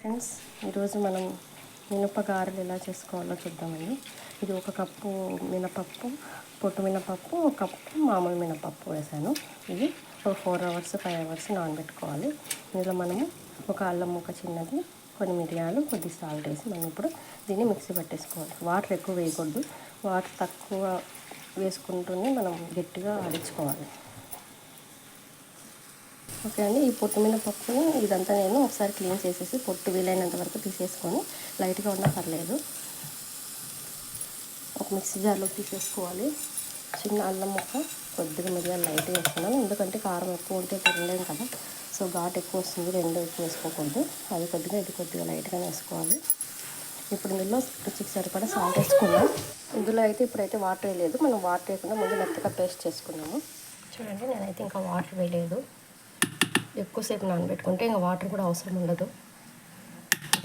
Friends, ఈరోజు మనం మినపగారెలు ఎలా చేసుకోవాలో చూద్దామండి. ఇది 1 కప్పు మినపప్పు, పొట్టు మినపప్పు, 1 కప్పు మామూలు మినపప్పు వేసాను. ఇది ఒక 4 అవర్స్ 5 అవర్స్ నానబెట్టుకోవాలి. ఇందులో మనము ఒక అల్లం ముక్క చిన్నది, కొన్ని మిరియాలు, కొద్ది సాల్ట్ వేసి మనం ఇప్పుడు దీన్ని మిక్సీ పట్టేసుకోవాలి. వాటర్ ఎక్కువ వేయకూడదు, వాటర్ తక్కువ వేసుకుంటూనే మనం గట్టిగా ఆడించుకోవాలి. ఓకే అండి, ఈ పొట్టు మినపప్పుని ఇదంతా నేను ఒకసారి క్లీన్ చేసేసి పొట్టు వీలైనంత వరకు తీసేసుకొని లైట్గా ఉన్నా పర్లేదు ఒక మిక్సీ జార్లోకి తీసేసుకోవాలి. చిన్న అల్లం ముక్క, కొద్దిగా మిరియాలు లైట్గా వేసుకున్నాను, ఎందుకంటే కారం ఎక్కువ ఉంటే తినలేము కదా. సో ఘాట్ ఎక్కువ వస్తుంది, రెండు ఎక్కువ వేసుకోకూడదు. అది కొద్దిగా ఇది కొద్దిగా లైట్గానే వేసుకోవాలి. ఇప్పుడు ఇందులో రుచికి సరిపడా సాల్ట్ వేసుకున్నాం. ఇందులో అయితే ఇప్పుడైతే వాటర్ వేయలేదు, మనం వాటర్ వేయకుండా ముందు మెత్తగా పేస్ట్ చేసుకున్నాము. చూడండి, నేనైతే ఇంకా వాటర్ వేయలేదు. ఎక్కువసేపు నానబెట్టుకుంటే ఇంకా వాటర్ కూడా అవసరం ఉండదు.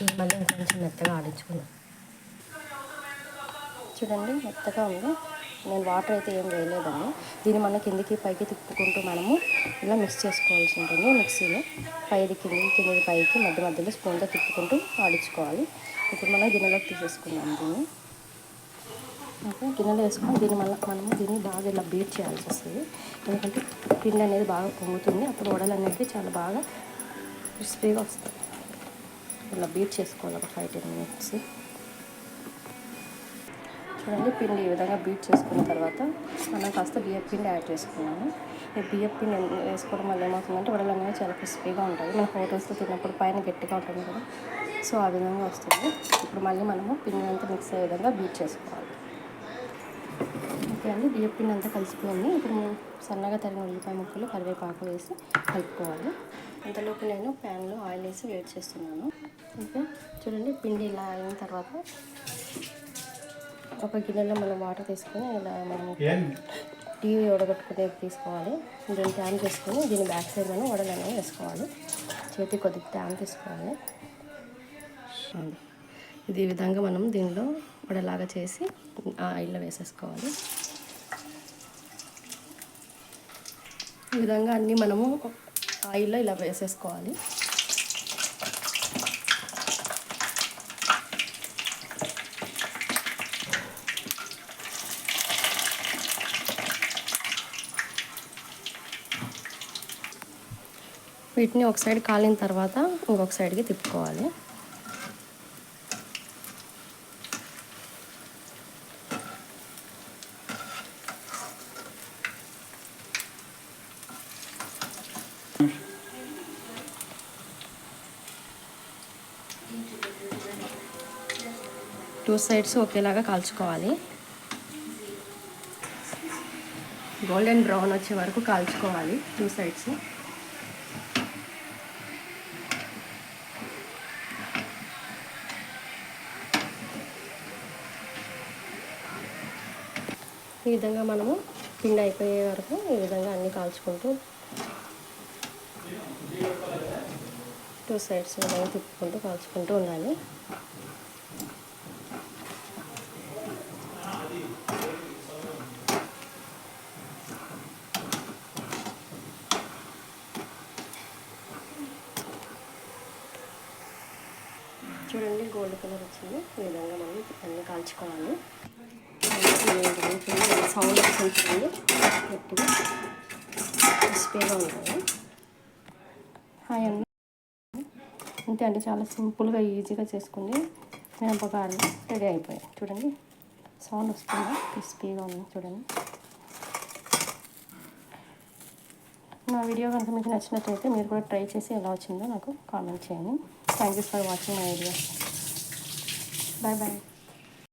ఇది మళ్ళీ ఇంకొంచెం మెత్తగా ఆడించుకున్నాం. చూడండి, మెత్తగా ఉంది. నేను వాటర్ అయితే ఏం వేయలేదండి. దీన్ని మన కిందికి పైకి తిప్పుకుంటూ మనము ఇలా మిక్స్ చేసుకోవాల్సి ఉంటుంది. మిక్సీలో పైది కిందిది పైకి మధ్య మధ్యలో స్పూన్తో తిప్పుకుంటూ ఆడించుకోవాలి. ఇప్పుడు మనం గిన్నెలోకి తీసేసుకుందాం దీన్ని. ఓకే, గిన్నెలో వేసుకొని దీన్ని బాగా ఇలా బీట్ చేయాల్సి వస్తుంది. ఎందుకంటే పిండి అనేది బాగా పొంగుతుంది, అప్పుడు వడలు అనేది చాలా బాగా క్రిస్పీగా వస్తాయి. ఇలా బీట్ చేసుకోవాలి ఒక 5-10 మినిట్స్. చూడండి, పిండి ఈ విధంగా బీట్ చేసుకున్న తర్వాత మనం కాస్త బియ్యం పిండి యాడ్ చేసుకున్నాము. ఈ బియ్యం పిండి వేసుకోవడం వల్ల ఏమవుతుందంటే వడలు అనేవి చాలా క్రిస్పీగా ఉంటాయి. మన హోటల్స్లో తిన్నప్పుడు పైన గట్టిగా ఉంటుంది కదా, సో ఆ విధంగా వస్తుంది. ఇప్పుడు మళ్ళీ మనము పిండి అంతా మిక్స్ అయ్యే విధంగా బీట్ చేసుకోవాలి. ఓకే అండి, బియ్యం పిండి అంతా కలిసిపోయింది. ఇప్పుడు సన్నగా తరిగిన ఉల్లిపాయ ముక్కలు, కరివేపాకు వేసి కలుపుకోవాలి. అంతలోపు నేను ప్యాన్లో ఆయిల్ వేసి వేడి చేస్తున్నాను. ఓకే, చూడండి, పిండి ఇలా అయిన తర్వాత ఒక గిన్నెలో మనం వాటర్ తీసుకొని ఇలా మనం టీవీ వడగట్టుకునేది తీసుకోవాలి. దీన్ని ట్యాన్ చేసుకొని దీని బ్యాక్ సైడ్ మనం వడలు అనేవి వేసుకోవాలి. చేతి కొద్దిగా ట్యాన్ తీసుకోవాలి. ఇది ఈ విధంగా మనం దీనిలో వడలాగా చేసి ఆయిల్లో వేసేసుకోవాలి. ఈ విధంగా అన్నీ మనము ఆయిల్లో ఇలా వేసేసుకోవాలి. వీటిని ఒక సైడ్ కాలిన తర్వాత ఇంకొక సైడ్కి తిప్పుకోవాలి. టూ సైడ్స్ ఒకేలాగా కాల్చుకోవాలి. గోల్డెన్ బ్రౌన్ వచ్చే వరకు కాల్చుకోవాలి టూ సైడ్స్. ఈ విధంగా మనము పిండి అయిపోయే వరకు ఈ విధంగా అన్నీ కాల్చుకుంటూ టూ సైడ్స్ విధంగా తిప్పుకుంటూ కాల్చుకుంటూ ఉండాలి. చూడండి, గోల్డ్ కలర్ వచ్చింది. ఈ విధంగా మనం అన్నీ కాల్చుకోవాలి. సౌండ్ వస్తుంటుంది, గట్టిగా క్రిస్పీగా ఉంటుంది. హాయ్ అండి, అంతే అండి, చాలా సింపుల్గా ఈజీగా చేసుకుని మినపగారెలు రెడీ అయిపోయాయి. చూడండి, సౌండ్ వస్తుంది, క్రిస్పీగా ఉంది. చూడండి, నా వీడియో కనుక మీకు నచ్చినట్లయితే మీరు కూడా ట్రై చేసి ఎలా వచ్చిందో నాకు కామెంట్ చేయండి. Thank you for watching my video. Bye bye.